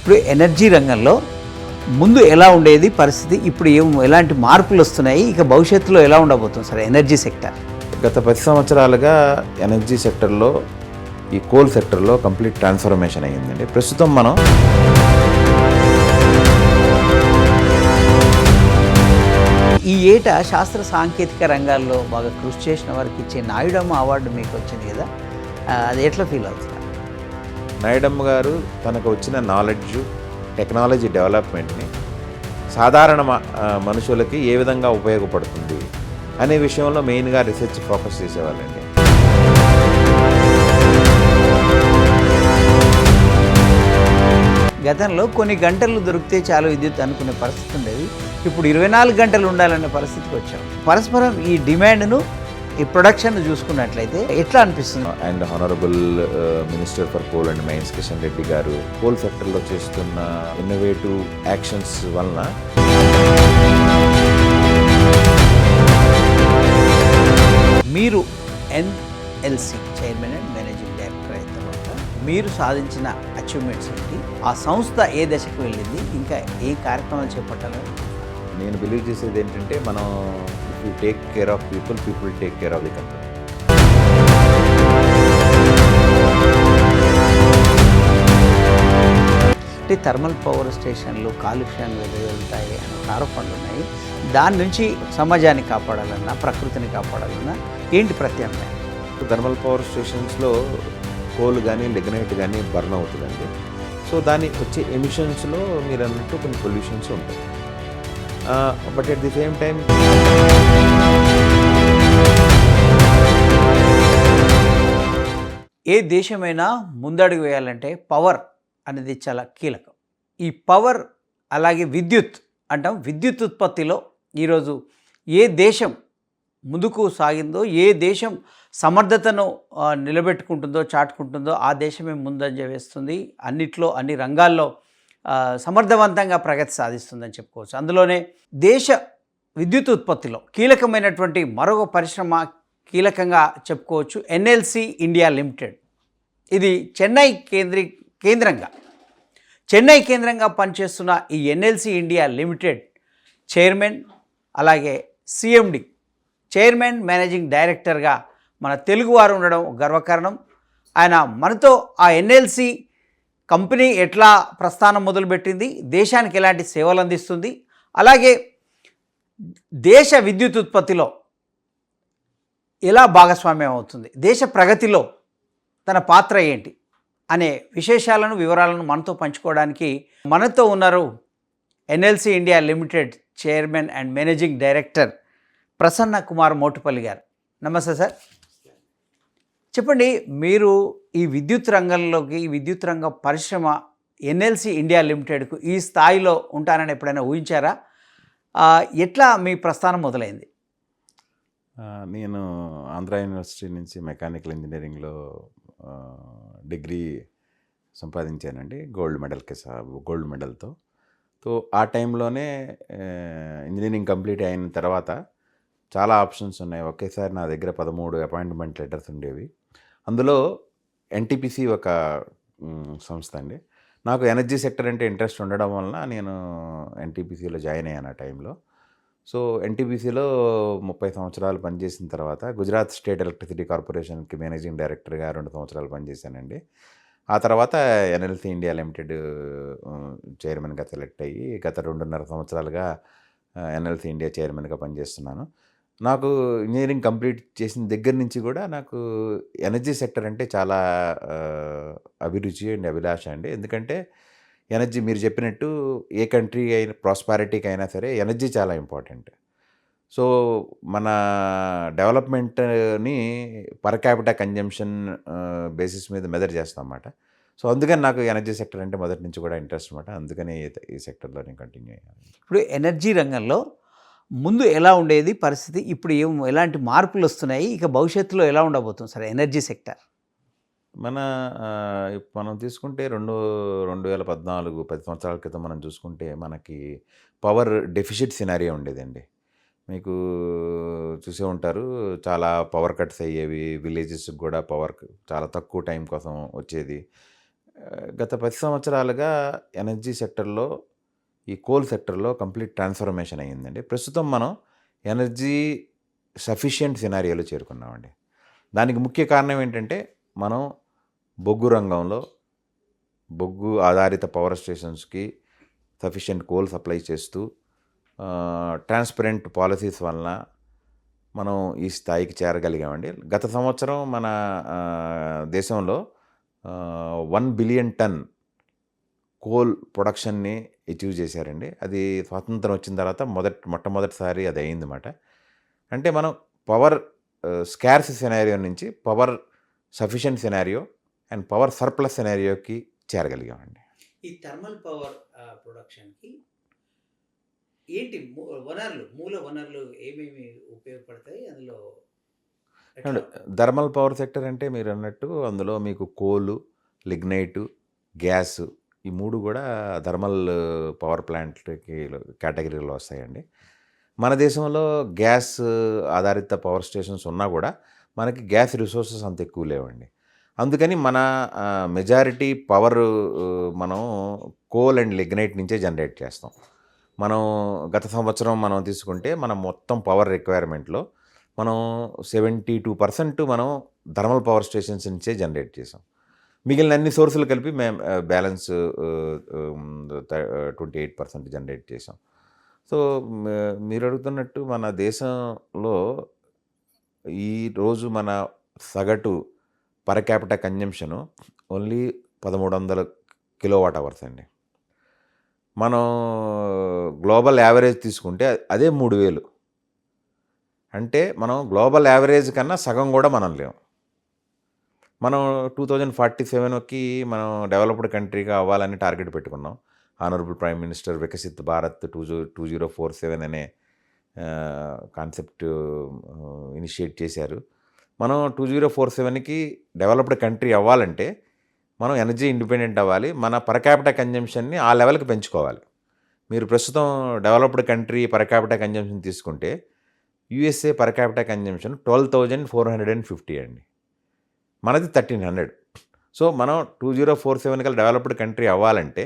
ఇప్పుడు ఎనర్జీ రంగంలో ముందు ఎలా ఉండేది పరిస్థితి, ఇప్పుడు ఎలాంటి మార్పులు వస్తున్నాయి, ఇక భవిష్యత్తులో ఎలా ఉండబోతుంది సార్ ఎనర్జీ సెక్టర్? గత 10 సంవత్సరాలుగా ఎనర్జీ సెక్టర్లో, ఈ కోల్ సెక్టర్లో కంప్లీట్ ట్రాన్స్ఫర్మేషన్ అయ్యిందండి. ప్రస్తుతం మనం ఈ ఏటా శాస్త్ర సాంకేతిక రంగాల్లో బాగా కృషి చేసిన వారికి ఇచ్చే నాయుడమ్మ అవార్డు మీకు వచ్చింది కదా, అది ఎట్లా ఫీల్ అవుతుంది? నాయుడమ్మ గారు తనకు వచ్చిన నాలెడ్జ్, టెక్నాలజీ డెవలప్మెంట్ని సాధారణ మనుషులకి ఏ విధంగా ఉపయోగపడుతుంది అనే విషయంలో మెయిన్గా రీసెర్చ్ ఫోకస్ చేసేవాళ్ళండి. గతంలో కొన్ని గంటలు దొరికితే చాలు విద్యుత్ అనుకునే పరిస్థితి ఉండేది, ఇప్పుడు 24 గంటలు ఉండాలనే పరిస్థితికి వచ్చాం. పరస్పరం ఈ డిమాండ్ను, ఈ ప్రొడక్షన్ చూసుకున్నట్లయితే ఎట్లా అనిపిస్తుంది? And honourable minister for coal and mines Kishan Reddy గారు కోల్ సెక్టర్లో చేస్తున్న ఇన్నోవేటివ్ యాక్షన్స్ వలన మీరు NLC chairman and managing director అయిన తర్వాత మీరు సాధించిన అచీవ్మెంట్స్ ఏంటి, ఆ సంస్థ ఏ దశకు వెళ్ళింది, ఇంకా ఏ కార్యక్రమాలు చేపట్టాలని? నేను బిలీవ్ చేసేది ఏంటంటే, మనం if you take care of people, people take care of the country. అంటే థర్మల్ పవర్ స్టేషన్లు కాలుష్యాన్ని వెదజల్లుతాయి అనే ఆరోపణలు ఉన్నాయి. దాని నుంచి సమాజాన్ని కాపాడాలన్నా, ప్రకృతిని కాపాడాలన్నా ఏంటి ప్రత్యామ్నాయం? థర్మల్ పవర్ స్టేషన్స్లో కోల్ కానీ లిగ్నైట్ కానీ బర్న్ అవుతుందండి. సో దాని వచ్చే ఎమిషన్స్లో మీరు అన్నట్టు కొన్ని పొల్యూషన్స్ ఉంటాయి. But at the same time ఏ దేశమైనా ముందడుగు వేయాలంటే పవర్ అనేది చాలా కీలకం. ఈ పవర్ అలాగే విద్యుత్ అంటాం. విద్యుత్ ఉత్పత్తిలో ఈరోజు ఏ దేశం ముందుకు సాగిందో, ఏ దేశం సమర్థతను నిలబెట్టుకుంటుందో, చాటుకుంటుందో ఆ దేశమే ముందంజ వేస్తుంది. అన్నిట్లో, అన్ని రంగాల్లో సమర్థవంతంగా ప్రగతి సాధిస్తుందని చెప్పుకోవచ్చు. అందులోనే దేశ విద్యుత్ ఉత్పత్తిలో కీలకమైనటువంటి మరొక పరిశ్రమ కీలకంగా చెప్పుకోవచ్చు, ఎన్ఎల్సి ఇండియా లిమిటెడ్. ఇది చెన్నై కేంద్రంగా పనిచేస్తున్న ఈ ఎన్ఎల్సి ఇండియా లిమిటెడ్ చైర్మన్ అలాగే సిఎండి, చైర్మన్ మేనేజింగ్ డైరెక్టర్గా మన తెలుగువారు ఉండడం గర్వకారణం. ఆయన మనతో ఆ ఎన్ఎల్సి కంపెనీ ఎట్లా ప్రస్థానం మొదలుపెట్టింది, దేశానికి ఎలాంటి సేవలు అందిస్తుంది, అలాగే దేశ విద్యుత్ ఉత్పత్తిలో ఎలా భాగస్వామ్యం అవుతుంది, దేశ ప్రగతిలో తన పాత్ర ఏంటి అనే విశేషాలను, వివరాలను మనతో పంచుకోవడానికి మనతో ఉన్నారు NLC India limited chairman and managing director Prasanna Kumar Motupalli గారు. నమస్తే సార్. చెప్పండి, మీరు ఈ విద్యుత్ రంగంలోకి, ఈ విద్యుత్ రంగ పరిశ్రమ ఎన్ఎల్సి ఇండియా లిమిటెడ్కు ఈ స్థాయిలో ఉంటారని ఎప్పుడైనా ఊహించారా? ఎట్లా మీ ప్రస్థానం మొదలైంది? నేను ఆంధ్ర యూనివర్సిటీ నుంచి మెకానికల్ ఇంజనీరింగ్లో డిగ్రీ సంపాదించానండి, గోల్డ్ మెడల్తో. సో ఆ టైంలోనే ఇంజనీరింగ్ కంప్లీట్ అయిన తర్వాత చాలా ఆప్షన్స్ ఉన్నాయి. ఒకేసారి నా దగ్గర 13 అపాయింట్మెంట్ లెటర్స్ ఉండేవి. అందులో ఎన్టీపీసీ ఒక సంస్థ అండి. నాకు ఎనర్జీ సెక్టర్ అంటే ఇంట్రెస్ట్ ఉండడం వలన నేను ఎన్టీపీసీలో జాయిన్ అయ్యాను ఆ టైంలో. సో ఎన్టీపీసీలో 30 సంవత్సరాలు పనిచేసిన తర్వాత గుజరాత్ స్టేట్ ఎలక్ట్రిసిటీ కార్పొరేషన్కి మేనేజింగ్ డైరెక్టర్గా 2 సంవత్సరాలు పనిచేశానండి. ఆ తర్వాత ఎన్ఎల్సి ఇండియా లిమిటెడ్ చైర్మన్గా సెలెక్ట్ అయ్యి గత 2.5 సంవత్సరాలుగా ఎన్ఎల్సి ఇండియా చైర్మన్గా పనిచేస్తున్నాను. నాకు ఇంజనీరింగ్ కంప్లీట్ చేసిన దగ్గర నుంచి కూడా నాకు ఎనర్జీ సెక్టర్ అంటే చాలా అభిరుచి అండ్ అభిలాష అండి. ఎందుకంటే ఎనర్జీ, మీరు చెప్పినట్టు ఏ కంట్రీ అయినా, ప్రాస్పారిటీకి అయినా సరే ఎనర్జీ చాలా ఇంపార్టెంట్. సో మన డెవలప్మెంట్ని పర్ క్యాపిటా కన్జంప్షన్ బేసిస్ మీద మెజర్ చేస్తాం అన్నమాట. సో అందుకని నాకు ఎనర్జీ సెక్టర్ అంటే మొదటి నుంచి కూడా ఇంట్రెస్ట్ అన్నమాట. అందుకని ఈ సెక్టర్లో నేను కంటిన్యూ అయ్యాను. ఇప్పుడు ఎనర్జీ రంగంలో ముందు ఎలా ఉండేది పరిస్థితి, ఇప్పుడు ఎలాంటి మార్పులు వస్తున్నాయి, ఇక భవిష్యత్తులో ఎలా ఉండబోతుంది సార్ ఎనర్జీ సెక్టర్? మనం తీసుకుంటే 2014 10 సంవత్సరాల క్రితం మనం చూసుకుంటే మనకి పవర్ డెఫిసిట్ సినారియో ఉండేదండి. మీకు చూసే ఉంటారు, చాలా పవర్ కట్స్ అయ్యేవి, విలేజెస్కి కూడా పవర్ చాలా తక్కువ టైం కోసం వచ్చేది. గత 10 సంవత్సరాలుగా ఎనర్జీ సెక్టర్‌లో, ఈ కోల్ సెక్టర్‌లో కంప్లీట్ ట్రాన్స్‌ఫర్మేషన్ అయ్యిందండి. ప్రస్తుతం మనం ఎనర్జీ సఫిషియెంట్ సినారియోలో చేరుకున్నామండి. దానికి ముఖ్య కారణం ఏంటంటే, మనం బొగ్గు రంగంలో, బొగ్గు ఆధారిత పవర్ స్టేషన్స్‌కి సఫిషియెంట్ కోల్ సప్లై చేస్తూ, ట్రాన్స్పరెంట్ పాలసీస్ వలన మనం ఈ స్థాయికి చేరగలిగామండి. గత సంవత్సరం మన దేశంలో 1 బిలియన్ టన్ కోల్ ప్రొడక్షన్‌ని అచీవ్ చేశారండి. అది స్వాతంత్రం వచ్చిన తర్వాత మొట్టమొదటిసారి అది అయిందన్నమాట. అంటే మనం పవర్ స్కార్స్ సినారియో నుంచి power sufficient scenario and power surplus సినారియోకి చేరగలిగామండి. ఈ థర్మల్ పవర్ ప్రొడక్షన్‌కి ఏంటి మూల వనరులు ఏమేమి ఉపయోగపడతాయి? అందులో అండ్ థర్మల్ పవర్ సెక్టర్ అంటే మీరు అన్నట్టు అందులో మీకు కోలు, లిగ్నైటు, గ్యాస్ ఈ 3 కూడా థర్మల్ పవర్ ప్లాంట్‌కి కేటగిరీలో వస్తాయండి. మన దేశంలో గ్యాస్ ఆధారిత పవర్ స్టేషన్స్ ఉన్నా కూడా మనకి గ్యాస్ రిసోర్సెస్ అంత ఎక్కువ లేవండి. అందుకని మన మెజారిటీ పవర్ మనం కోల్ అండ్ లిగ్నైట్ నుంచే జనరేట్ చేస్తాం. మనం గత సంవత్సరం మనం తీసుకుంటే మనం మొత్తం పవర్ రిక్వైర్మెంట్లో మనం 72% మనం థర్మల్ పవర్ స్టేషన్స్ నుంచే జనరేట్ చేసాం. మిగిలిన అన్ని సోర్సులు కలిపి మేము బ్యాలెన్స్ 28% జనరేట్ చేసాం. సో మీరు అడుగుతున్నట్టు మన దేశంలో ఈరోజు మన సగటు per capita consumption only 1300 kilowatt hours అండి. మనం గ్లోబల్ యావరేజ్ తీసుకుంటే అదే 3000. అంటే మనం గ్లోబల్ యావరేజ్ కన్నా సగం కూడా మనం లేము. మనం 2047కి మనం డెవలప్డ్ కంట్రీగా అవ్వాలని టార్గెట్ పెట్టుకున్నాం. Honourable prime minister Viksit Bharat 2047 అనే కాన్సెప్ట్ ఇనిషియేట్ చేశారు. మనం 2047కి డెవలప్డ్ కంట్రీ అవ్వాలంటే మనం ఎనర్జీ ఇండిపెండెంట్ అవ్వాలి. మన పర్ క్యాపిటా కన్జంప్షన్ని ఆ లెవెల్కి పెంచుకోవాలి. మీరు ప్రస్తుతం developed country per capita consumption తీసుకుంటే యూఎస్ఏ పర్ క్యాపిటా కన్జంప్షన్ 12,450 అండి. మనది 1,300. సో మనం 2047 కల్లా డెవలప్డ్ కంట్రీ అవ్వాలంటే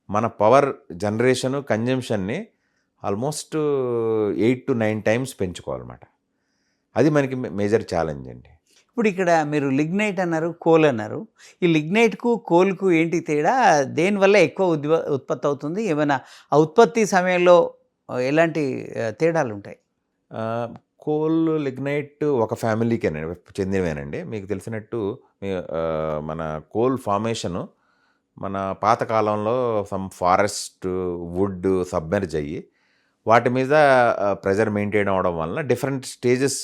మన పవర్ జనరేషను కన్జంప్షన్ని ఆల్మోస్ట్ 8 to 9 టైమ్స్ పెంచుకోవాలన్నమాట. అది మనకి మేజర్ ఛాలెంజ్ అండి. ఇప్పుడు ఇక్కడ మీరు లిగ్నైట్ అన్నారు, కోల్ అన్నారు. ఈ లిగ్నైట్కు కోల్కు ఏంటి తేడా? దేనివల్ల ఎక్కువ ఉత్పత్తి అవుతుంది? ఏమైనా ఆ ఉత్పత్తి సమయంలో ఎలాంటి తేడాలు ఉంటాయి? కోల్, లిగ్నైట్ ఒక ఫ్యామిలీకే చెందినవేనండి. మీకు తెలిసినట్టు మన కోల్ ఫార్మేషను మన పాతకాలంలో సమ్ ఫారెస్ట్, వుడ్ సబ్మెర్జ్ అయ్యి వాటి మీద ప్రెజర్ మెయింటైన్ అవ్వడం వలన డిఫరెంట్ స్టేజెస్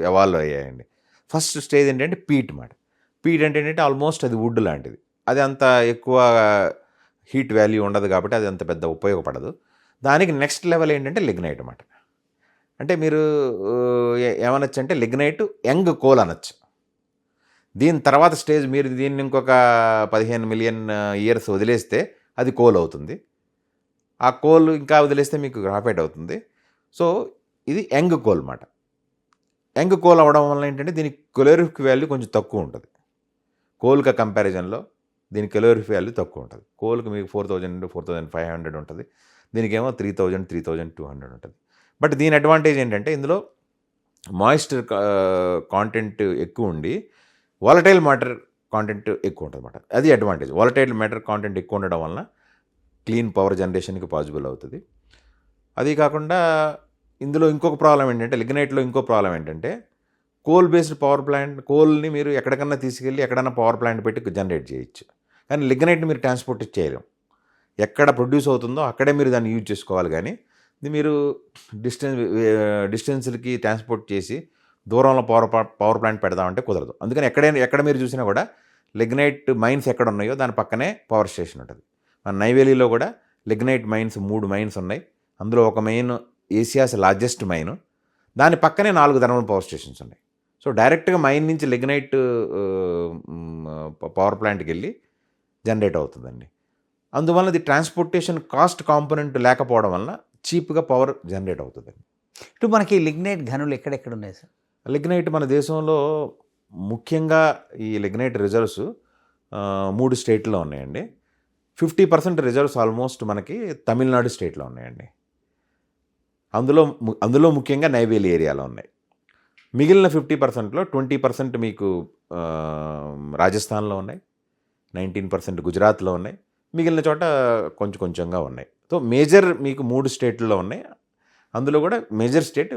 ఎవాల్వ్ అయ్యాయండి. ఫస్ట్ స్టేజ్ ఏంటంటే పీట్ మాట. పీట్ అంటే ఏంటంటే ఆల్మోస్ట్ అది వుడ్ లాంటిది. అది అంత ఎక్కువ హీట్ వాల్యూ ఉండదు కాబట్టి అది అంత పెద్ద ఉపయోగపడదు. దానికి నెక్స్ట్ లెవెల్ ఏంటంటే లిగ్నైట్ అన్నమాట. అంటే మీరు ఏమనొచ్చు అంటే లిగ్నైట్ యంగ్ కోల్ అనొచ్చు. దీని తర్వాత స్టేజ్ మీరు దీన్ని ఇంకొక 15 మిలియన్ ఇయర్స్ వదిలేస్తే అది కోల్ అవుతుంది. ఆ కోల్ ఇంకా వదిలేస్తే మీకు గ్రాఫైట్ అవుతుంది. సో ఇది యంగ్ కోల్ మాట. యంగ్ కోల్ అవ్వడం వల్ల ఏంటంటే దీనికి కెలోరిఫిక్ వాల్యూ కొంచెం తక్కువ ఉంటుంది. కోల్కి కంపారిజన్లో దీని కెలోరిఫిక్ వాల్యూ తక్కువ ఉంటుంది. కోల్కి మీకు 4,000 4,500 ఉంటుంది. దీనికేమో 3,000 3,200 ఉంటుంది. బట్ దీని అడ్వాంటేజ్ ఏంటంటే ఇందులో మాయిశ్చర్ కాంటెంట్ ఎక్కువ ఉండి వాలటైల్ మ్యాటర్ కాంటెంట్ ఎక్కువ ఉంటుంది అన్నమాట. అది అడ్వాంటేజ్. వాలటైల్ మ్యాటర్ కాంటెంట్ ఎక్కువ ఉండడం వలన క్లీన్ పవర్ జనరేషన్కి పాసిబుల్ అవుతుంది. అది కాకుండా ఇందులో ఇంకొక ప్రాబ్లం ఏంటంటే లిగ్నైట్లో ఇంకో ప్రాబ్లం ఏంటంటే కోల్ బేస్డ్ పవర్ ప్లాంట్, కోల్ని మీరు ఎక్కడికన్నా తీసుకెళ్ళి ఎక్కడన్నా పవర్ ప్లాంట్ పెట్టి జనరేట్ చేయొచ్చు. కానీ లిగ్నైట్ని మీరు ట్రాన్స్పోర్ట్ చేయలేం. ఎక్కడ ప్రొడ్యూస్ అవుతుందో అక్కడే మీరు దాన్ని యూజ్ చేసుకోవాలి. కానీ మీరు డిస్టెన్స్లకి ట్రాన్స్పోర్ట్ చేసి దూరంలో పవర్ ప్లాంట్ పెడదామంటే కుదరదు. అందుకని ఎక్కడ మీరు చూసినా కూడా లిగ్నైట్ మైన్స్ ఎక్కడ ఉన్నాయో దాని పక్కనే పవర్ స్టేషన్ ఉంటుంది. మన నైవేలీలో కూడా లిగ్నైట్ మైన్స్ 3 మైన్స్ ఉన్నాయి. అందులో ఒక మైన్ ఏషియాస్ లార్జెస్ట్ మైన్. దాని పక్కనే 4 థర్మల్ పవర్ స్టేషన్స్ ఉన్నాయి. సో డైరెక్ట్గా మైన్ నుంచి లిగ్నైట్ పవర్ ప్లాంట్కి వెళ్ళి జనరేట్ అవుతుందండి. అందువల్ల ఇది ట్రాన్స్పోర్టేషన్ కాస్ట్ కాంపోనెంట్ లేకపోవడం వలన చీప్గా పవర్ జనరేట్ అవుతుందండి. ఇటు మనకి లిగ్నైట్ గనులు ఎక్కడెక్కడ ఉన్నాయి సార్? లిగ్నైట్ మన దేశంలో ముఖ్యంగా ఈ లిగ్నైట్ రిజర్వ్స్ 3 స్టేట్లో ఉన్నాయండి. 50% రిజర్వ్స్ ఆల్మోస్ట్ మనకి తమిళనాడు స్టేట్లో ఉన్నాయండి. అందులో ముఖ్యంగా నైవేలి ఏరియాలో ఉన్నాయి. మిగిలిన 50%లో 20% మీకు రాజస్థాన్లో ఉన్నాయి, 19% గుజరాత్లో ఉన్నాయి, మిగిలిన చోట కొంచెంగా ఉన్నాయి. సో మేజర్ మీకు 3 స్టేట్లలో ఉన్నాయి. అందులో కూడా మేజర్ స్టేట్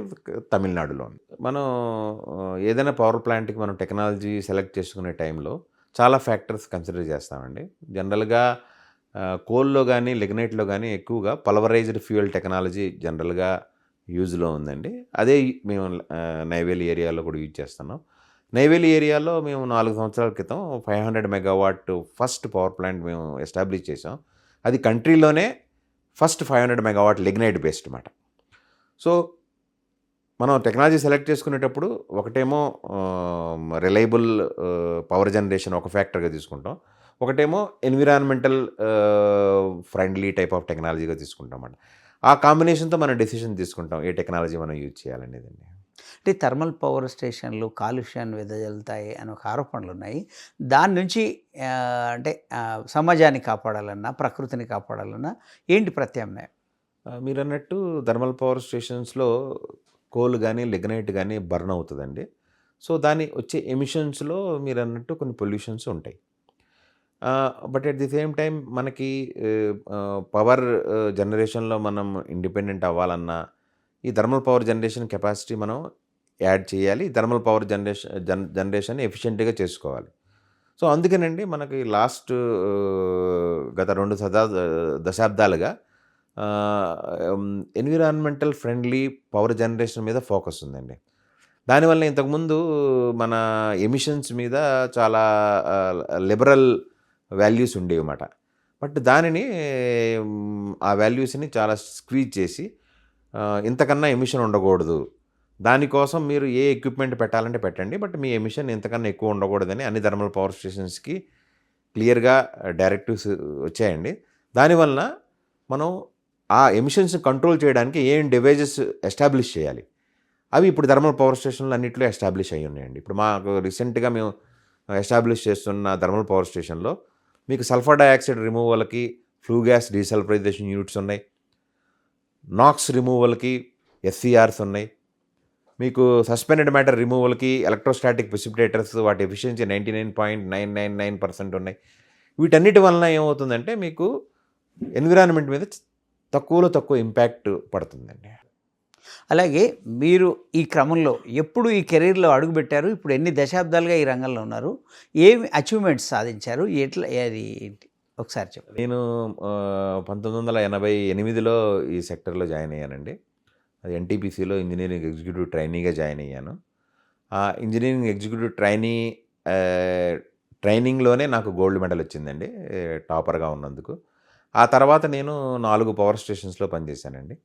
తమిళనాడులో ఉంది. మనం ఏదైనా పవర్ ప్లాంట్కి మనం టెక్నాలజీ సెలెక్ట్ చేసుకునే టైంలో చాలా ఫ్యాక్టర్స్ కన్సిడర్ చేస్తామండి. జనరల్గా కోల్లో కానీ లిగ్నైట్లో కానీ ఎక్కువగా పల్వరైజ్డ్ ఫ్యూయల్ టెక్నాలజీ జనరల్గా యూజ్లో ఉందండి. అదే మేము నైవేలి ఏరియాలో కూడా యూజ్ చేస్తున్నాం. నైవేలి ఏరియాలో మేము 4 సంవత్సరాల క్రితం 500 మెగావాట్ ఫస్ట్ పవర్ ప్లాంట్ మేము ఎస్టాబ్లిష్ చేసాం. అది కంట్రీలోనే ఫస్ట్ 500 మెగావాట్ లిగ్నైట్ బేస్డ్ మాట. సో మనం టెక్నాలజీ సెలెక్ట్ చేసుకునేటప్పుడు ఒకటేమో రిలయబుల్ పవర్ జనరేషన్ ఒక ఫ్యాక్టర్గా తీసుకుంటాం, ఒకటేమో ఎన్విరాన్మెంటల్ ఫ్రెండ్లీ టైప్ ఆఫ్ టెక్నాలజీగా తీసుకుంటాం అన్నమాట. ఆ కాంబినేషన్తో మనం డెసిషన్ తీసుకుంటాం ఏ టెక్నాలజీ మనం యూజ్ చేయాలనేదండి. అంటే థర్మల్ పవర్ స్టేషన్లు కాలుష్యాన్ని వెదజల్లుతాయి అని ఒక ఆరోపణలు ఉన్నాయి. దాని నుంచి అంటే సమాజాన్ని కాపాడాలన్నా ప్రకృతిని కాపాడాలన్నా ఏంటి ప్రత్యామ్నాయం? మీరు అన్నట్టు థర్మల్ పవర్ స్టేషన్స్లో కోల్ కానీ లిగ్నైట్ కానీ బర్న్ అవుతుందండి. సో దాని వచ్చే ఎమిషన్స్లో మీరు అన్నట్టు కొన్ని పొల్యూషన్స్ ఉంటాయి. But at the same time మనకి పవర్ జనరేషన్లో మనం ఇండిపెండెంట్ అవ్వాలన్నా ఈ థర్మల్ పవర్ జనరేషన్ కెపాసిటీ మనం యాడ్ చేయాలి. థర్మల్ పవర్ జనరేషన్ ఎఫిషియెంట్గా చేసుకోవాలి. సో అందుకనండి మనకి లాస్ట్ గత 2 దశాబ్దాలుగా ఎన్విరాన్మెంటల్ ఫ్రెండ్లీ పవర్ జనరేషన్ మీద ఫోకస్ ఉందండి. దానివల్ల ఇంతకుముందు మన ఎమిషన్స్ మీద చాలా లిబరల్ వాల్యూస్ ఉండేవి అన్నమాట. బట్ దానిని ఆ వాల్యూస్ని చాలా స్క్వీజ్ చేసి ఇంతకన్నా ఎమిషన్ ఉండకూడదు, దానికోసం మీరు ఏ ఎక్విప్మెంట్ పెట్టాలంటే పెట్టండి, బట్ మీ ఎమిషన్ ఇంతకన్నా ఎక్కువ ఉండకూడదని అన్ని థర్మల్ పవర్ స్టేషన్స్కి క్లియర్గా డైరెక్టివ్స్ వచ్చాయండి. దానివల్ల మనం ఆ ఎమిషన్స్ని కంట్రోల్ చేయడానికి ఏం డివైజెస్ ఎస్టాబ్లిష్ చేయాలి, అవి ఇప్పుడు థర్మల్ పవర్ స్టేషన్లు అన్నింటిలో ఎస్టాబ్లిష్ అయ్యి ఉన్నాయండి. ఇప్పుడు మాకు రీసెంట్గా మేము ఎస్టాబ్లిష్ చేస్తున్న థర్మల్ పవర్ స్టేషన్లో మీకు సల్ఫర్ డయాక్సైడ్ రిమూవల్కి ఫ్లూ గ్యాస్ డీసల్ఫరైజేషన్ యూనిట్స్ ఉన్నాయి, నాక్స్ రిమూవల్కి ఎస్సీఆర్స్ ఉన్నాయి, మీకు సస్పెండెడ్ మ్యాటర్ రిమూవల్కి ఎలక్ట్రోస్టాటిక్ ప్రెసిపిటేటర్స్ వాటి ఎఫిషియన్సీ 99.999% ఉన్నాయి. వీటన్నిటి వలన ఏమవుతుందంటే మీకు ఎన్విరాన్మెంట్ మీద తక్కువ ఇంపాక్ట్ పడుతుందండి. అలాగే మీరు ఈ క్రమంలో ఎప్పుడు ఈ కెరీర్లో అడుగుపెట్టారు, ఇప్పుడు ఎన్ని దశాబ్దాలుగా ఈ రంగంలో ఉన్నారు, ఏమి అచీవ్మెంట్స్ సాధించారు, ఎట్లా అది ఏంటి ఒకసారి చెప్పండి. నేను 1988లో ఈ సెక్టర్లో జాయిన్ అయ్యానండి. అది ఎన్టీపీసీలో ఇంజనీరింగ్ ఎగ్జిక్యూటివ్ ట్రైనీగా జాయిన్ అయ్యాను. ఆ ఇంజనీరింగ్ ఎగ్జిక్యూటివ్ ట్రైనింగ్లోనే నాకు గోల్డ్ మెడల్ వచ్చిందండి, టాపర్గా ఉన్నందుకు. ఆ తర్వాత నేను 4 పవర్ స్టేషన్స్లో పనిచేశానండి.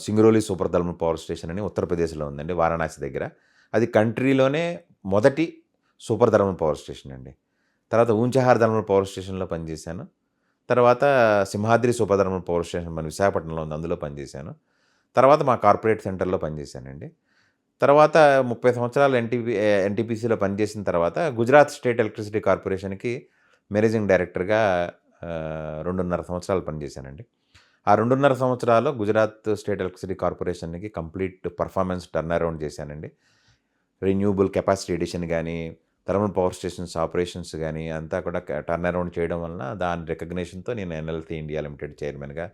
Singrauli super thermal power station అని ఉత్తరప్రదేశ్లో ఉందండి, వారణాసి దగ్గర. అది కంట్రీలోనే మొదటి సూపర్ థర్మల్ పవర్ స్టేషన్ అండి. తర్వాత ఊంచహార్ థర్మల్ పవర్ స్టేషన్లో పనిచేశాను. తర్వాత Simhadri super thermal power station మన విశాఖపట్నంలో ఉంది, అందులో పనిచేశాను. తర్వాత మా కార్పొరేట్ సెంటర్లో పనిచేశానండి. తర్వాత 30 సంవత్సరాలు ఎన్టీపీసీలో పనిచేసిన తర్వాత గుజరాత్ స్టేట్ ఎలక్ట్రిసిటీ కార్పొరేషన్కి మేనేజింగ్ డైరెక్టర్గా 2.5 సంవత్సరాలు పనిచేశానండి. ఆ 2.5 సంవత్సరాలు గుజరాత్ స్టేట్ ఎలక్ట్రిసిటీ కార్పొరేషన్కి కంప్లీట్ పర్ఫార్మెన్స్ టర్న్ అరౌండ్ చేశానండి. రెన్యూబుల్ కెపాసిటీ ఎడిషన్ కానీ థర్మల్ పవర్ స్టేషన్స్ ఆపరేషన్స్ కానీ అంతా కూడా టర్న్ అరౌండ్ చేయడం వలన దాని రికగ్నేషన్తో నేను ఎన్ఎల్సీ ఇండియా లిమిటెడ్ చైర్మన్గా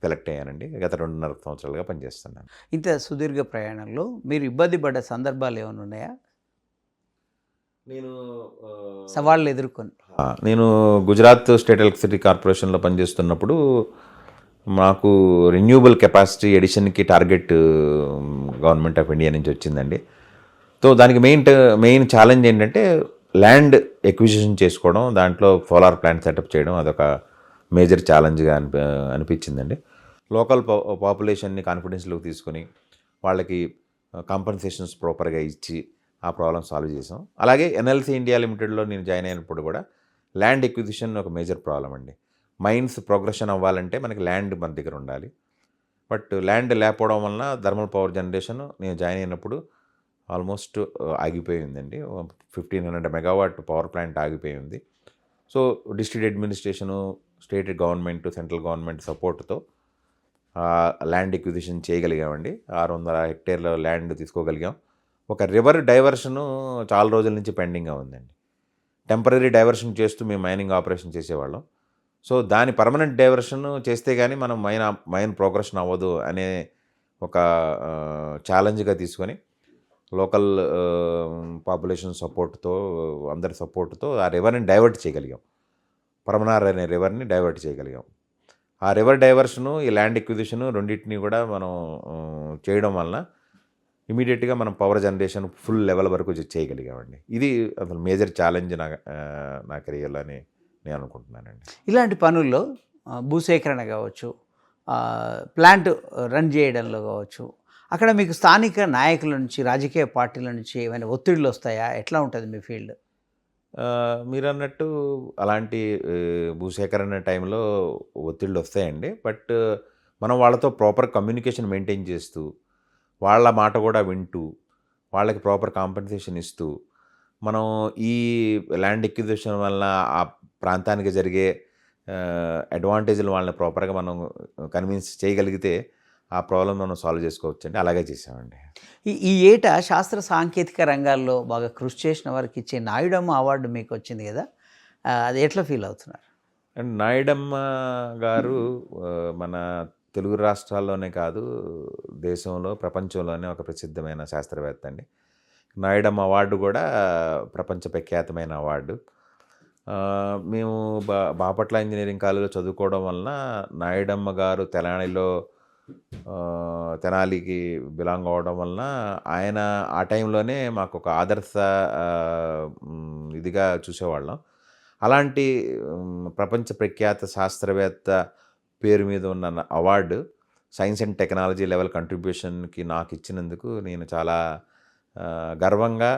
సెలెక్ట్ అయ్యానండి. గత 2.5 సంవత్సరాలుగా పనిచేస్తున్నాను. ఇంత సుదీర్ఘ ప్రయాణంలో మీరు ఇబ్బంది పడ్డ సందర్భాలు ఏమైనా ఉన్నాయా? సవాళ్ళు ఎదుర్కొని నేను గుజరాత్ స్టేట్ ఎలక్ట్రిసిటీ కార్పొరేషన్లో పనిచేస్తున్నప్పుడు మాకు renewable capacity addition target government of India నుంచి వచ్చిందండి. సో దానికి మెయిన్ ఛాలెంజ్ ఏంటంటే ల్యాండ్ ఎక్విజిషన్ చేసుకోవడం, దాంట్లో సోలార్ ప్లాంట్ సెటప్ చేయడం, అదొక మేజర్ ఛాలెంజ్గా అనిపించిందండి. లోకల్ పాపులేషన్ని కాన్ఫిడెన్స్లోకి తీసుకొని వాళ్ళకి కాంపన్సేషన్స్ ప్రాపర్గా ఇచ్చి ఆ ప్రాబ్లం సాల్వ్ చేసాం. అలాగే ఎన్ఎల్సీ ఇండియా లిమిటెడ్లో నేను జాయిన్ అయినప్పుడు కూడా ల్యాండ్ ఎక్విజిషన్ ఒక మేజర్ ప్రాబ్లం అండి. మైన్స్ ప్రోగ్రెషన్ అవ్వాలంటే మనకి ల్యాండ్ మన దగ్గర ఉండాలి. బట్ ల్యాండ్ లేకపోవడం వలన థర్మల్ పవర్ జనరేషన్ నేను జాయిన్ అయినప్పుడు ఆల్మోస్ట్ ఆగిపోయిందండి. 1500 మెగావాట్ పవర్ ప్లాంట్ ఆగిపోయింది. So district administration, state government, central government సపోర్ట్తో ల్యాండ్ ఎక్విజిషన్ చేయగలిగామండి. 600 హెక్టేర్ల ల్యాండ్ తీసుకోగలిగాం. ఒక రివర్ డైవర్షను చాలా రోజుల నుంచి పెండింగ్గా ఉందండి. టెంపరరీ డైవర్షన్ చేస్తూ మేము మైనింగ్ ఆపరేషన్ చేసేవాళ్ళం. సో దాని పర్మనెంట్ డైవర్షన్ చేస్తే కానీ మనం మైన్ ప్రోగ్రెషన్ అవ్వదు అనే ఒక ఛాలెంజ్గా తీసుకొని లోకల్ పాపులేషన్ సపోర్ట్తో, అందరి సపోర్ట్తో ఆ రివర్ని డైవర్ట్ చేయగలిగాం. పరమనార్ అనే రివర్ని డైవర్ట్ చేయగలిగాం. ఆ రివర్ డైవర్షను, ఈ ల్యాండ్ ఎక్విజిషను రెండింటినీ కూడా మనం చేయడం వలన ఇమీడియట్గా మనం పవర్ జనరేషన్ ఫుల్ లెవెల్ వరకు చేయగలిగామండి. ఇది అసలు మేజర్ ఛాలెంజ్ నా కెరియర్లో అని నేను అనుకుంటున్నానండి. ఇలాంటి పనుల్లో భూసేకరణ కావచ్చు, ప్లాంట్ రన్ చేయడంలో కావచ్చు, అక్కడ మీకు స్థానిక నాయకుల నుంచి, రాజకీయ పార్టీల నుంచి ఏమైనా ఒత్తిడిలు వస్తాయా? ఎట్లా ఉంటుంది మీ ఫీల్డ్? మీరు అన్నట్టు అలాంటి భూసేకరణ టైంలో ఒత్తిళ్ళు వస్తాయండి. బట్ మనం వాళ్ళతో ప్రాపర్ కమ్యూనికేషన్ మెయింటైన్ చేస్తూ, వాళ్ళ మాట కూడా వింటూ, వాళ్ళకి ప్రాపర్ కాంపెన్సేషన్ ఇస్తూ, మనం ఈ ల్యాండ్ ఎక్విజిషన్ వల్ల ఆ ప్రాంతానికి జరిగే అడ్వాంటేజ్లు వాళ్ళని ప్రాపర్గా మనం కన్విన్స్ చేయగలిగితే ఆ ప్రాబ్లం మనం సాల్వ్ చేసుకోవచ్చండి. అలాగే చేసామండి. ఈ ఏటా శాస్త్ర సాంకేతిక రంగాల్లో బాగా కృషి చేసిన వారికి ఇచ్చే నాయుడమ్మ అవార్డు మీకు వచ్చింది కదా, అది ఎట్లా ఫీల్ అవుతున్నారు? అండ్ నాయుడమ్మ గారు మన తెలుగు రాష్ట్రాల్లోనే కాదు, దేశంలో, ప్రపంచంలోనే ఒక ప్రసిద్ధమైన శాస్త్రవేత్త అండి. నాయుడమ్మ అవార్డు కూడా ప్రపంచ ప్రఖ్యాతమైన అవార్డు. మేము బాపట్ల ఇంజనీరింగ్ కాలేజీలో చదువుకోవడం వలన నాయుడమ్మ గారు తెనాలికి బిలాంగ్ అవ్వడం వలన ఆయన ఆ టైంలోనే మాకు ఒక ఆదర్శ ఇదిగా చూసేవాళ్ళం. అలాంటి ప్రపంచ ప్రఖ్యాత శాస్త్రవేత్త పేరు మీద ఉన్న award science and technology level కంట్రిబ్యూషన్కి నాకు ఇచ్చినందుకు నేను చాలా గర్వంగా,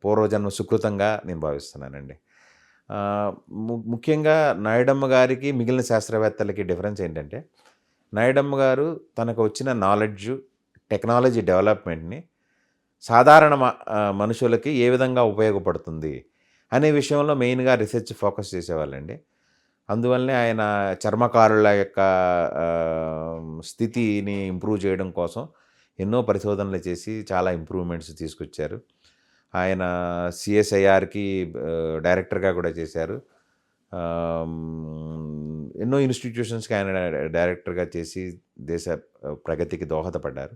పూర్వజన్మ సుకృతంగా నేను భావిస్తున్నానండి. ముఖ్యంగా నాయుడమ్మ గారికి మిగిలిన శాస్త్రవేత్తలకి డిఫరెన్స్ ఏంటంటే, నాయుడమ్మ గారు తనకు వచ్చిన నాలెడ్జ్, టెక్నాలజీ డెవలప్మెంట్ని సాధారణ మనుషులకి ఏ విధంగా ఉపయోగపడుతుంది అనే విషయంలో మెయిన్గా రీసెర్చ్ ఫోకస్ చేసేవాళ్ళండి. అందువల్లనే ఆయన చర్మకారుల యొక్క స్థితిని ఇంప్రూవ్ చేయడం కోసం ఎన్నో పరిశోధనలు చేసి చాలా ఇంప్రూవ్మెంట్స్ తీసుకొచ్చారు. ఆయన సిఎస్ఐఆర్కి డైరెక్టర్గా కూడా చేశారు. ఎన్నో ఇన్స్టిట్యూషన్స్కి ఆయన డైరెక్టర్గా చేసి దేశ ప్రగతికి దోహదపడ్డారు.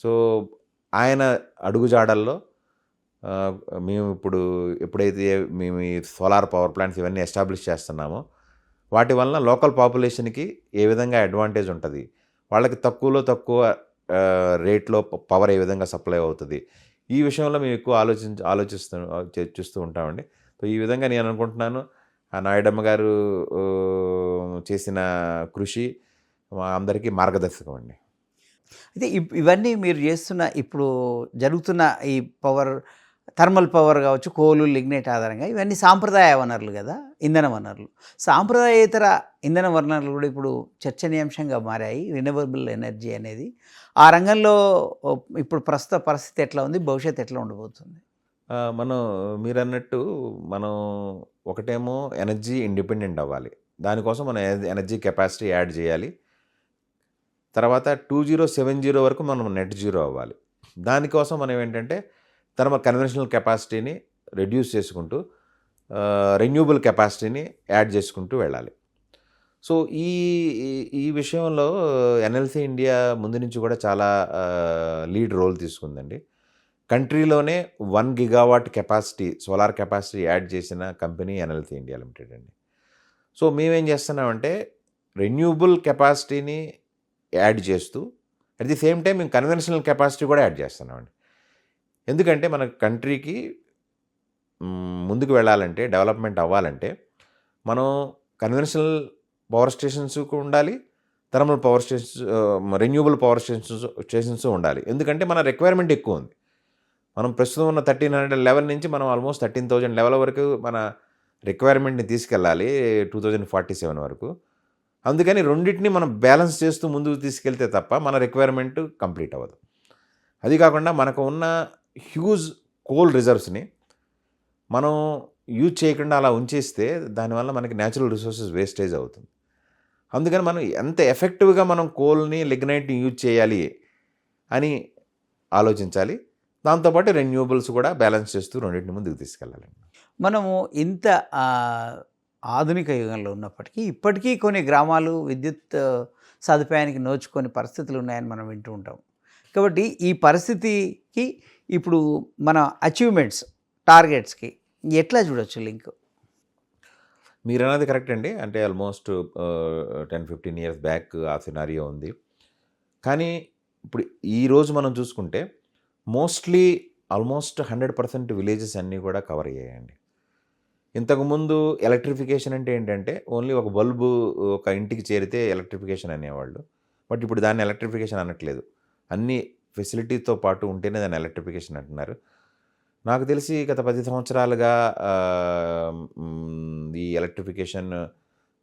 సో ఆయన అడుగుజాడల్లో మేము ఎప్పుడైతే మేము ఈ సోలార్ పవర్ ప్లాంట్స్ ఇవన్నీ ఎస్టాబ్లిష్ చేస్తున్నామో, వాటి వలన లోకల్ పాపులేషన్కి ఏ విధంగా అడ్వాంటేజ్ ఉంటుంది, వాళ్ళకి తక్కువ రేట్లో పవర్ ఏ విధంగా సప్లై అవుతుంది, ఈ విషయంలో మేము ఎక్కువ చూస్తూ ఉంటామండి. సో ఈ విధంగా నేను అనుకుంటున్నాను ఆ నాయుడమ్మ గారు చేసిన కృషి మా అందరికీ మార్గదర్శకం అండి. అయితే ఇవన్నీ మీరు చేస్తున్న ఇప్పుడు జరుగుతున్న ఈ థర్మల్ పవర్ కావచ్చు, కోలు, లిగ్నైట్ ఆధారంగా ఇవన్నీ సాంప్రదాయ వనరులు కదా, ఇంధన వనరులు. సాంప్రదాయేతర ఇంధన వనరులు కూడా ఇప్పుడు చర్చనీయాంశంగా మారాయి. రిన్యూవబుల్ ఎనర్జీ అనేది ఆ రంగంలో ఇప్పుడు ప్రస్తుత పరిస్థితి ఎట్లా ఉంది, భవిష్యత్తు ఎట్లా ఉండబోతుంది? మీరు అన్నట్టు మనం ఒకటేమో ఎనర్జీ ఇండిపెండెంట్ అవ్వాలి. దానికోసం మనం ఎనర్జీ కెపాసిటీ యాడ్ చేయాలి. తర్వాత 2070 వరకు మనం నెట్ జీరో అవ్వాలి. దానికోసం మనం ఏంటంటే కన్వెన్షనల్ కెపాసిటీని రెడ్యూస్ చేసుకుంటూ రెన్యూబుల్ కెపాసిటీని యాడ్ చేసుకుంటూ వెళ్ళాలి. సో ఈ విషయంలో ఎన్ఎల్సీ ఇండియా ముందు నుంచి కూడా చాలా లీడ్ రోల్ తీసుకుందండి. కంట్రీలోనే 1 gigawatt capacity, solar capacity add చేసిన కంపెనీ ఎన్ఎల్సీ ఇండియా లిమిటెడ్ అండి. సో మేమేం చేస్తున్నామంటే రెన్యూబుల్ కెపాసిటీని యాడ్ చేస్తూ అట్ ది సేమ్ టైం మేము కన్వెన్షనల్ కెపాసిటీ కూడా యాడ్ చేస్తున్నామండి. ఎందుకంటే మన కంట్రీకి ముందుకు వెళ్ళాలంటే, డెవలప్మెంట్ అవ్వాలంటే మనం కన్వెన్షనల్ పవర్ స్టేషన్స్కు ఉండాలి, thermal power stations, renewable power stations ఉండాలి. ఎందుకంటే మన రిక్వైర్మెంట్ ఎక్కువ ఉంది. మనం ప్రస్తుతం ఉన్న 1300 లెవెల్ నుంచి మనం ఆల్మోస్ట్ 13,000 లెవెల్ వరకు మన రిక్వైర్మెంట్ని తీసుకెళ్ళాలి 2047 వరకు. అందుకని రెండింటిని మనం బ్యాలెన్స్ చేస్తూ ముందుకు తీసుకెళ్తే తప్ప మన రిక్వైర్మెంట్ కంప్లీట్ అవ్వదు. అది కాకుండా మనకు ఉన్న హ్యూజ్ కోల్ రిజర్వ్స్ని మనం యూజ్ చేయకుండా అలా ఉంచేస్తే దానివల్ల మనకి న్యాచురల్ రిసోర్సెస్ వేస్టేజ్ అవుతుంది. అందుకని మనం ఎంత ఎఫెక్టివ్గా మనం కోల్ని లిగ్నైట్ని యూజ్ చేయాలి అని ఆలోచించాలి. దాంతోపాటు రెన్యూబుల్స్ కూడా బ్యాలెన్స్ చేస్తూ రెండింటిని ముందుకు తీసుకెళ్ళాలండి. మనము ఇంత ఆధునిక యుగంలో ఉన్నప్పటికీ ఇప్పటికీ కొన్ని గ్రామాలు విద్యుత్ సదుపాయానికి నోచుకొని పరిస్థితులు ఉన్నాయని మనం వింటూ ఉంటాం. కాబట్టి ఈ పరిస్థితికి ఇప్పుడు మన అచీవ్మెంట్స్ టార్గెట్స్కి ఎట్లా చూడొచ్చు లింక్? మీరు అన్నది కరెక్ట్ అండి. అంటే ఆల్మోస్ట్ 10-15 ఇయర్స్ బ్యాక్ ఆ సినారియో ఉంది. కానీ ఇప్పుడు ఈరోజు మనం చూసుకుంటే మోస్ట్లీ ఆల్మోస్ట్ 100% విలేజెస్ అన్నీ కూడా కవర్ అయ్యాయండి. ఇంతకుముందు ఎలక్ట్రిఫికేషన్ అంటే ఏంటంటే ఓన్లీ ఒక బల్బు ఒక ఇంటికి చేరితే ఎలక్ట్రిఫికేషన్ అనేవాళ్ళు. బట్ ఇప్పుడు దాన్ని ఎలక్ట్రిఫికేషన్ అనట్లేదు. అన్ని ఫెసిలిటీతో పాటు ఉంటేనే దాన్ని ఎలక్ట్రిఫికేషన్ అంటున్నారు. నాకు తెలిసి గత 10 సంవత్సరాలుగా ఈ ఎలక్ట్రిఫికేషన్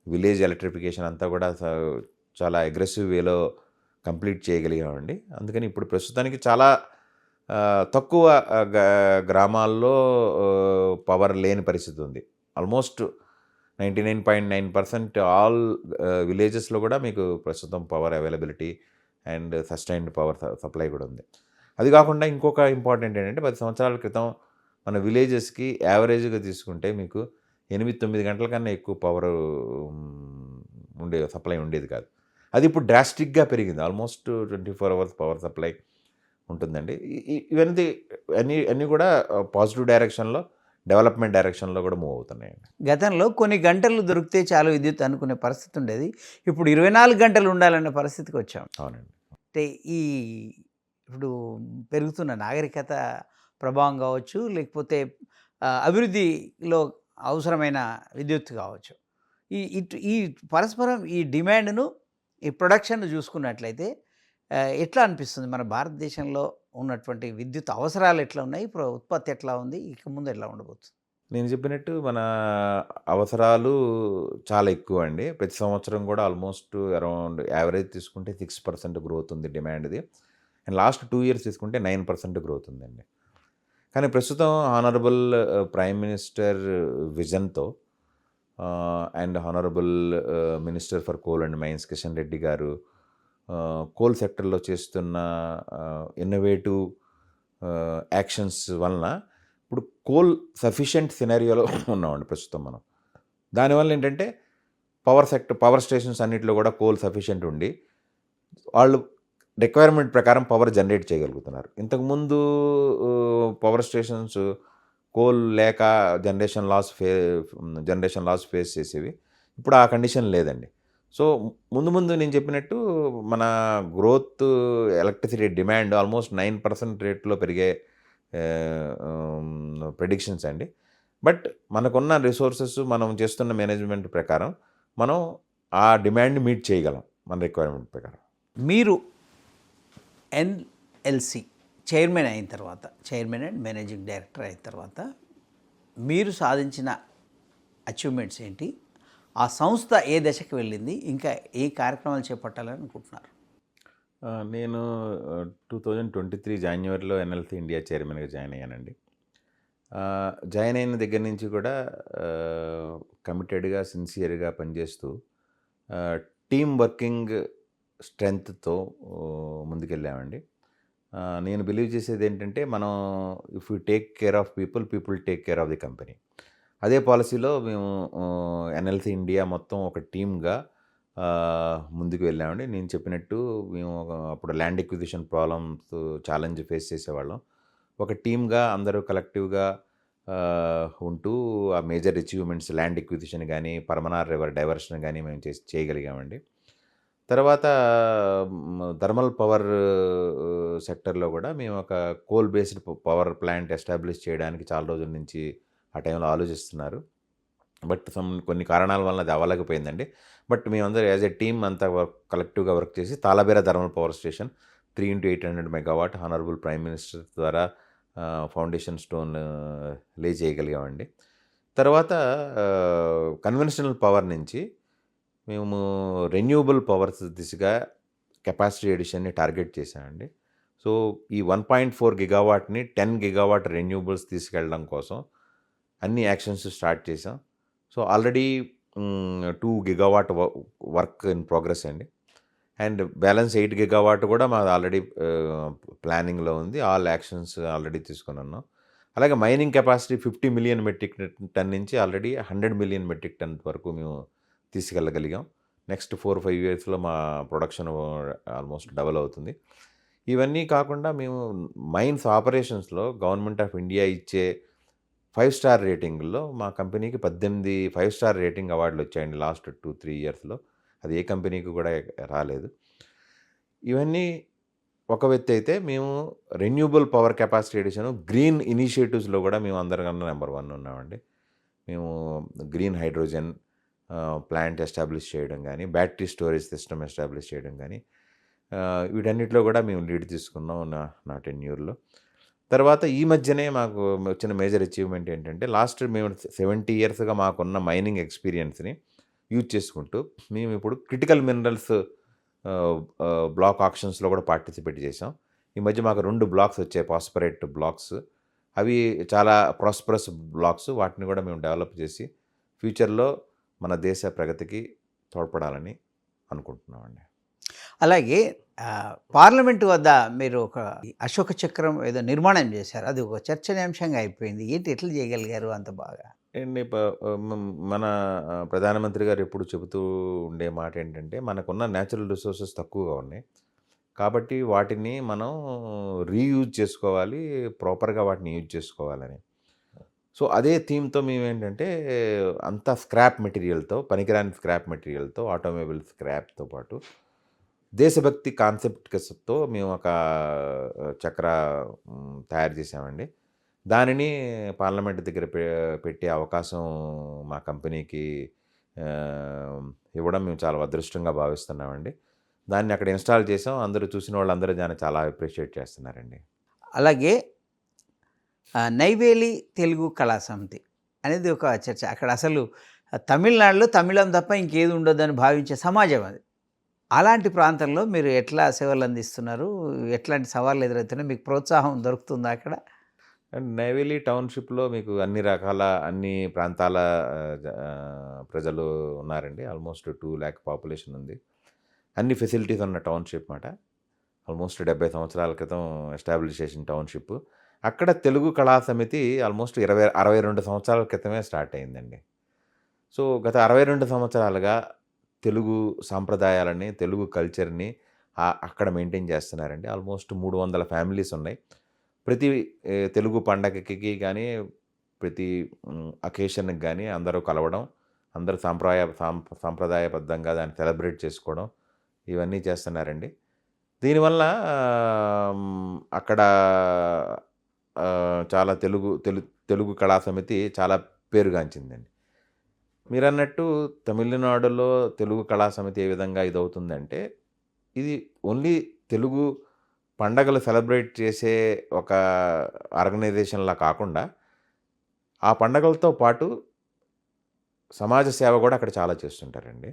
విలేజ్ ఎలక్ట్రిఫికేషన్ అంతా కూడా చాలా అగ్రెసివ్ వేలో కంప్లీట్ చేయగలిగామండి. అందుకని ఇప్పుడు ప్రస్తుతానికి చాలా తక్కువ గ్రామాల్లో పవర్ లేని పరిస్థితి ఉంది. ఆల్మోస్ట్ 99.9% ఆల్ విలేజెస్లో కూడా మీకు ప్రస్తుతం power availability and sustained power supply కూడా ఉంది. అది కాకుండా ఇంకొక ఇంపార్టెంట్ ఏంటంటే 10 సంవత్సరాల క్రితం మన విలేజెస్కి యావరేజ్గా తీసుకుంటే మీకు 8-9 గంటల కన్నా ఎక్కువ పవర్ సప్లై ఉండేది కాదు. అది ఇప్పుడు డ్రాస్టిక్గా పెరిగింది. ఆల్మోస్ట్ 24 అవర్స్ పవర్ సప్లై ఉంటుందండి. ఇవన్నీ కూడా పాజిటివ్ డైరెక్షన్లో డెవలప్మెంట్ డైరెక్షన్లో కూడా మూవ్ అవుతున్నాయండి. గతంలో కొన్ని గంటలు దొరికితే చాలు విద్యుత్ అనుకునే పరిస్థితి ఉండేది. ఇప్పుడు 24 గంటలు ఉండాలనే పరిస్థితికి వచ్చాం. అవునండి. అంటే ఇప్పుడు పెరుగుతున్న నాగరికత ప్రభావం కావచ్చు, లేకపోతే అభివృద్ధిలో అవసరమైన విద్యుత్ కావచ్చు, ఈ పరస్పరం ఈ డిమాండ్ను ఈ ప్రొడక్షన్ చూసుకున్నట్లయితే ఎట్లా అనిపిస్తుంది? మన భారతదేశంలో ఉన్నటువంటి విద్యుత్ అవసరాలు ఎట్లా ఉన్నాయి, ఉత్పత్తి ఎట్లా ఉంది, ఇక ముందు ఎట్లా ఉండబోతుంది? నేను చెప్పినట్టు మన అవసరాలు చాలా ఎక్కువ అండి. ప్రతి సంవత్సరం కూడా ఆల్మోస్ట్ అరౌండ్ యావరేజ్ తీసుకుంటే 6% గ్రోత్ ఉంది డిమాండ్ది. అండ్ లాస్ట్ 2 ఇయర్స్ తీసుకుంటే 9% గ్రోత్ ఉందండి. కానీ ప్రస్తుతం హానరబుల్ ప్రైమ్ మినిస్టర్ విజన్తో and honourable minister for coal and mines Kishan Reddy గారు కోల్ సెక్టర్లో చేస్తున్న ఇన్నోవేటివ్ యాక్షన్స్ వలన ఇప్పుడు కోల్ సఫిషియెంట్ సినారియోలో ఉన్నామండి ప్రస్తుతం మనం. దానివల్ల ఏంటంటే పవర్ స్టేషన్స్ అన్నింటిలో కూడా కోల్ సఫిషియెంట్ ఉండి వాళ్ళు రిక్వైర్మెంట్ ప్రకారం పవర్ జనరేట్ చేయగలుగుతున్నారు. ఇంతకుముందు పవర్ స్టేషన్స్ కోల్ లేక జనరేషన్ లాస్ ఫేస్ చేసేవి. ఇప్పుడు ఆ కండిషన్ లేదండి. సో ముందు నేను చెప్పినట్టు మన గ్రోత్ ఎలక్ట్రిసిటీ డిమాండ్ ఆల్మోస్ట్ 9% రేట్లో పెరిగే ప్రెడిక్షన్స్ అండి. బట్ మనకున్న రిసోర్సెస్ మనం చేస్తున్న మేనేజ్మెంట్ ప్రకారం మనం ఆ డిమాండ్ని మీట్ చేయగలం మన రిక్వైర్మెంట్ ప్రకారం. మీరు ఎన్ఎల్సి చైర్మన్ అయిన తర్వాత, చైర్మన్ అండ్ మేనేజింగ్ డైరెక్టర్ అయిన తర్వాత మీరు సాధించిన అచీవ్మెంట్స్ ఏంటి? ఆ సంస్థ ఏ దశకు వెళ్ళింది? ఇంకా ఏ కార్యక్రమాలు చేపట్టాలని అనుకుంటున్నారు? నేను 2023 జాన్యువరిలో ఎన్ఎల్సి ఇండియా చైర్మన్గా జాయిన్ అయ్యానండి. జాయిన్ అయిన దగ్గర నుంచి కూడా కమిటెడ్గా సిన్సియర్గా పనిచేస్తూ టీమ్ వర్కింగ్ స్ట్రెంగ్త్తో ముందుకెళ్ళామండి. నేను బిలీవ్ చేసేది ఏంటంటే మనం if you take care of people take care of the company. అదే పాలసీలో మేము ఎన్ఎల్సి ఇండియా మొత్తం ఒక టీమ్గా ముందుకు వెళ్ళామండి. నేను చెప్పినట్టు మేము అప్పుడు land acquisition problems challenge face చేసేవాళ్ళం. ఒక టీమ్గా అందరూ కలెక్టివ్గా ఉంటూ ఆ మేజర్ అచీవ్మెంట్స్ ల్యాండ్ ఎక్విజిషన్ కానీ పరమనార్ రివర్ డైవర్షన్ కానీ మేము చేయగలిగామండి. తర్వాత థర్మల్ పవర్ సెక్టర్లో కూడా మేము ఒక coal based power plant establish చేయడానికి చాలా రోజుల నుంచి ఆ టైంలో ఆలోచిస్తున్నారు. బట్ కొన్ని కారణాల వల్ల అది అవ్వలేకపోయిందండి. బట్ మేమందరూ యాజ్ ఎ టీమ్ అంతా కలెక్టివ్గా వర్క్ చేసి Talabira thermal power station 3x800 megawatt honourable prime minister ద్వారా ఫౌండేషన్ స్టోన్ లే చేయగలిగామండి. తర్వాత కన్వెన్షనల్ పవర్ నుంచి మేము రెన్యూబుల్ పవర్స్ దిశగా కెపాసిటీ ఎడిషన్ని టార్గెట్ చేశామండి. సో ఈ 1.4 గిగావాట్ని 10 గిగావాట్ రెన్యూబుల్స్ తీసుకెళ్ళడం కోసం అన్ని యాక్షన్స్ స్టార్ట్ చేసాం. So already 2 gigawatt work in progress అండి. అండ్ బ్యాలెన్స్ 8 గిగావాట్ కూడా మాది ఆల్రెడీ ప్లానింగ్లో ఉంది. ఆల్ యాక్షన్స్ ఆల్రెడీ తీసుకొని ఉన్నాం. అలాగే mining capacity 50 million metric ton నుంచి ఆల్రెడీ 100 మిలియన్ మెట్రిక్ టన్ వరకు మేము తీసుకెళ్ళగలిగాం. నెక్స్ట్ 4-5 ఇయర్స్లో మా ప్రొడక్షన్ ఆల్మోస్ట్ డబల్ అవుతుంది. ఇవన్నీ కాకుండా మేము మైన్స్ ఆపరేషన్స్లో గవర్నమెంట్ ఆఫ్ ఇండియా ఇచ్చే 5 స్టార్ రేటింగ్లో మా కంపెనీకి 18 5 స్టార్ రేటింగ్ అవార్డులు వచ్చాయండి లాస్ట్ 2-3 ఇయర్స్లో. అది ఏ కంపెనీకి కూడా రాలేదు. ఇవన్నీ ఒక వ్యక్తి అయితే, మేము renewable power capacity addition green ఇనిషియేటివ్స్లో కూడా మేము అందరికన్నా నెంబర్ 1 ఉన్నామండి. మేము గ్రీన్ హైడ్రోజన్ ప్లాంట్ ఎస్టాబ్లిష్ చేయడం కానీ, బ్యాటరీ స్టోరేజ్ సిస్టమ్ ఎస్టాబ్లిష్ చేయడం కానీ, వీటన్నిటిలో కూడా మేము లీడ్ తీసుకున్నాం నా టెన్యూర్లో. తర్వాత ఈ మధ్యనే మాకు వచ్చిన మేజర్ అచీవ్మెంట్ ఏంటంటే, లాస్ట్ మేము 70 ఇయర్స్గా మాకున్న మైనింగ్ ఎక్స్పీరియన్స్ని యూజ్ చేసుకుంటూ మేము ఇప్పుడు క్రిటికల్ మినరల్స్ బ్లాక్ ఆక్షన్స్లో కూడా పార్టిసిపేట్ చేసాం. ఈ మధ్య మాకు 2 బ్లాక్స్ వచ్చాయి, పాస్పరేట్ బ్లాక్స్. అవి చాలా ప్రాస్పరస్ బ్లాక్స్. వాటిని కూడా మేము డెవలప్ చేసి ఫ్యూచర్లో మన దేశ ప్రగతికి తోడ్పడాలని అనుకుంటున్నామండి. అలాగే పార్లమెంటు వద్ద మీరు ఒక అశోక చక్రం ఏదో నిర్మాణం చేశారు. అది ఒక చర్చనీయాంశంగా అయిపోయింది. ఏంటి, ఎట్లా చేయగలిగారు అంత బాగా? అండి మన ప్రధానమంత్రి గారు ఎప్పుడు చెబుతూ ఉండే మాట ఏంటంటే, మనకున్న న్యాచురల్ రిసోర్సెస్ తక్కువగా ఉన్నాయి కాబట్టి వాటిని మనం రీయూజ్ చేసుకోవాలి, ప్రాపర్గా వాటిని యూజ్ చేసుకోవాలని. సో అదే థీమ్తో మేము ఏంటంటే, అంతా స్క్రాప్ మెటీరియల్తో, పనికిరాని స్క్రాప్ మెటీరియల్తో, ఆటోమొబైల్ స్క్రాప్తో పాటు దేశభక్తి కాన్సెప్ట్తో మేము ఒక చక్ర తయారు చేసామండి. దానిని పార్లమెంట్ దగ్గర పెట్టే అవకాశం మా కంపెనీకి ఇవ్వడం మేము చాలా అదృష్టంగా భావిస్తున్నామండి. దాన్ని అక్కడ ఇన్స్టాల్ చేసాం. అందరూ చూసిన వాళ్ళందరూ దాన్ని చాలా అప్రిషియేట్ చేస్తున్నారండి. అలాగే నైవేలి తెలుగు కళా సమితి అనేది ఒక చర్చ. అక్కడ అసలు తమిళనాడులో తమిళం తప్ప ఇంకేది ఉండొద్దని భావించే సమాజం అది. అలాంటి ప్రాంతంలో మీరు ఎట్లా సేవలు అందిస్తున్నారు? ఎట్లాంటి సవాళ్ళు ఎదురవుతున్నాయి? మీకు ప్రోత్సాహం దొరుకుతుందా అక్కడ? అండ్ నైవేలి టౌన్షిప్లో మీకు అన్ని ప్రాంతాల ప్రజలు ఉన్నారండి. ఆల్మోస్ట్ 2 lakh పాపులేషన్ ఉంది. అన్ని ఫెసిలిటీస్ ఉన్న టౌన్షిప్ మాట. ఆల్మోస్ట్ 70 సంవత్సరాల క్రితం ఎస్టాబ్లిష్ చేసిన టౌన్షిప్. అక్కడ తెలుగు కళా సమితి ఆల్మోస్ట్ 62 సంవత్సరాల క్రితమే స్టార్ట్ అయిందండి. సో గత 62 సంవత్సరాలుగా తెలుగు సాంప్రదాయాలని, తెలుగు కల్చర్ని అక్కడ మెయింటైన్ చేస్తున్నారండి. ఆల్మోస్ట్ 300 ఫ్యామిలీస్ ఉన్నాయి. ప్రతి తెలుగు పండగకి కానీ, ప్రతి అకేషన్కి కానీ అందరూ కలవడం, అందరూ సాంప్రదాయబద్ధంగా దాన్ని సెలబ్రేట్ చేసుకోవడం, ఇవన్నీ చేస్తున్నారండి. దీనివల్ల అక్కడ చాలా తెలుగు కళా సమితి చాలా పేరుగాంచిందండి. మీరన్నట్టు తమిళనాడులో తెలుగు కళా సమితి ఏ విధంగా ఇదవుతుందంటే, ఇది ఓన్లీ తెలుగు పండగలు సెలబ్రేట్ చేసే ఒక ఆర్గనైజేషన్లా కాకుండా, ఆ పండగలతో పాటు సమాజ సేవ కూడా అక్కడ చాలా చేస్తుంటారండి.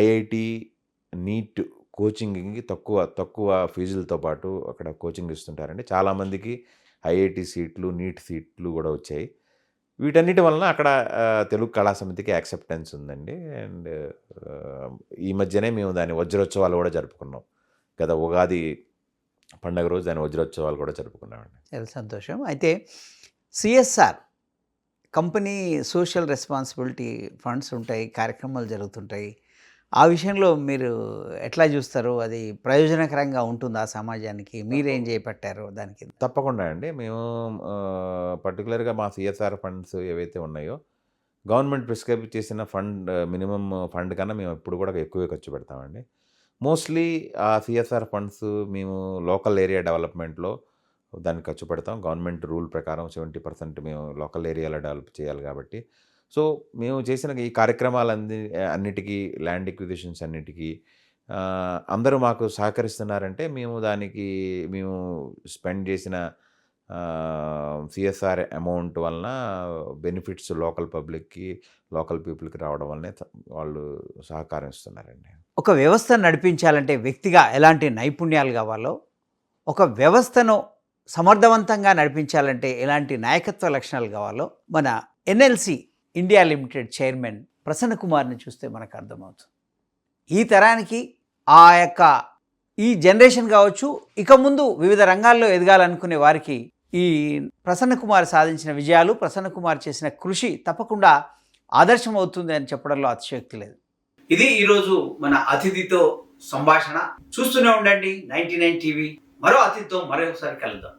ఐఐటి, నీట్ కోచింగ్కి తక్కువ ఫీజులతో పాటు అక్కడ కోచింగ్ ఇస్తుంటారండి. చాలామందికి ఐఐటి సీట్లు, నీట్ సీట్లు కూడా వచ్చాయి. వీటన్నిటి వలన అక్కడ తెలుగు కళా సమితికి యాక్సెప్టెన్స్ ఉందండి. అండ్ ఈ మధ్యనే మేము దాని వజ్రోత్సవాలు కూడా జరుపుకున్నాం. గత ఉగాది పండగ రోజు దాని వజ్రోత్సవాలు కూడా జరుపుకున్నామండి. చాలా సంతోషం. అయితే CSR company social responsibility funds ఉంటాయి, కార్యక్రమాలు జరుగుతుంటాయి. ఆ విషయంలో మీరు ఎట్లా చూస్తారు? అది ప్రయోజనకరంగా ఉంటుందా సమాజానికి? మీరేం చేపట్టారు దానికి? తప్పకుండా అండి. మేము పర్టికులర్గా మా సిఎస్ఆర్ ఫండ్స్ ఏవైతే ఉన్నాయో, గవర్నమెంట్ ప్రిస్క్రైబ్ చేసిన మినిమం ఫండ్ కన్నా మేము ఎప్పుడు కూడా ఎక్కువే ఖర్చు పెడతామండి. మోస్ట్లీ ఆ సిఎస్ఆర్ ఫండ్స్ మేము లోకల్ ఏరియా డెవలప్మెంట్లో దానికి ఖర్చు పెడతాం. గవర్నమెంట్ రూల్ ప్రకారం 70% మేము లోకల్ ఏరియాలో డెవలప్ చేయాలి కాబట్టి. సో మేము చేసిన ఈ అన్నిటికీ, ల్యాండ్ ఎక్విజిషన్స్ అన్నిటికీ అందరూ మాకు సహకరిస్తున్నారంటే, మేము స్పెండ్ చేసిన సిఎస్ఆర్ అమౌంట్ వలన బెనిఫిట్స్ లోకల్ పబ్లిక్కి, లోకల్ పీపుల్కి రావడం వల్లనే వాళ్ళు సహకరిస్తున్నారండి. ఒక వ్యవస్థను నడిపించాలంటే వ్యక్తిగా ఎలాంటి నైపుణ్యాలు కావాలో, ఒక వ్యవస్థను సమర్థవంతంగా నడిపించాలంటే ఎలాంటి నాయకత్వ లక్షణాలు కావాలో మన NLC India limited chairman Prasanna కుమార్ని చూస్తే మనకు అర్థమవుతుంది. ఈ తరానికి ఆ యొక్క ఈ జనరేషన్ కావచ్చు, ఇక ముందు వివిధ రంగాల్లో ఎదగాలనుకునే వారికి ఈ ప్రసన్న కుమార్ సాధించిన విజయాలు, ప్రసన్న కుమార్ చేసిన కృషి తప్పకుండా ఆదర్శం అవుతుంది అని చెప్పడంలో అతిశయోక్తి లేదు. ఇది ఈరోజు మన అతిథితో సంభాషణ. చూస్తూనే ఉండండి 99 టీవీ. మరో అతిథితో మరొకసారి కలుద్దాం.